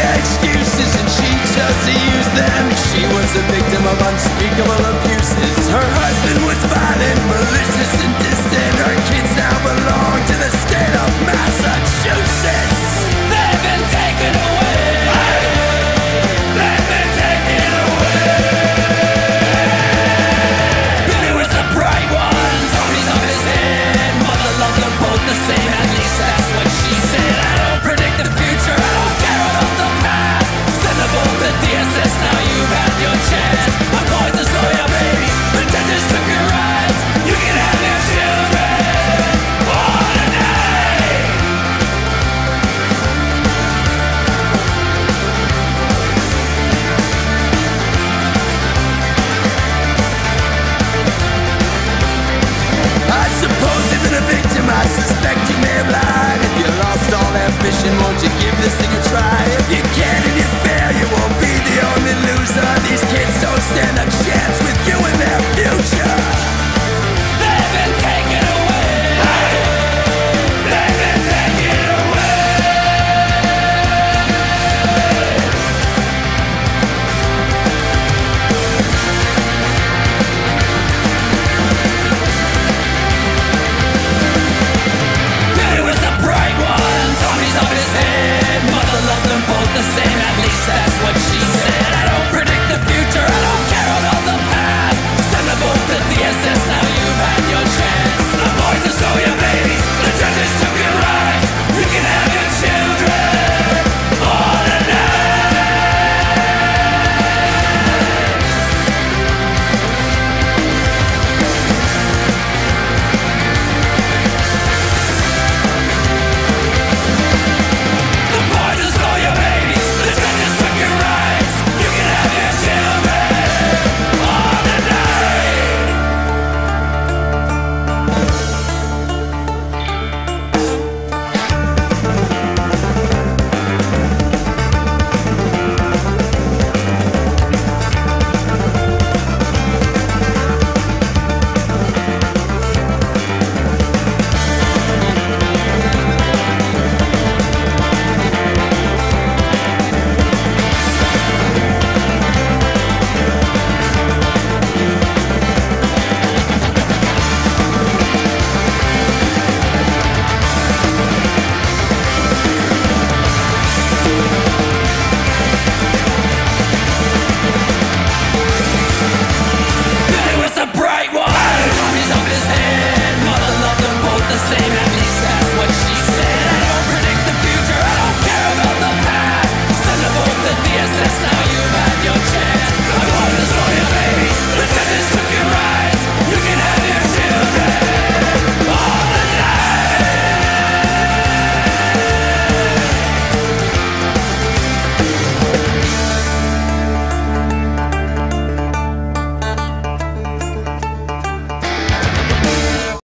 Excuses and she chose to use them. She was a victim of unspeakable abuses. Her husband was violent, malicious and distant. Her kids now belong to the state of Massachusetts. They've been taken away. They've been taken away. Billy was a bright one, Tony's on his head. Mother loved them both the same, at least that's what she said. I don't predict the future, I don't care about the past. Send the boat to DSS, now you've had your chance. I'm going to slow your baby, pretenders took your rides. You can have your children, one a day. I suppose you've been a victim, I suspect you may have lied. If you lost all ambition, won't you give this thing a try? If you can and you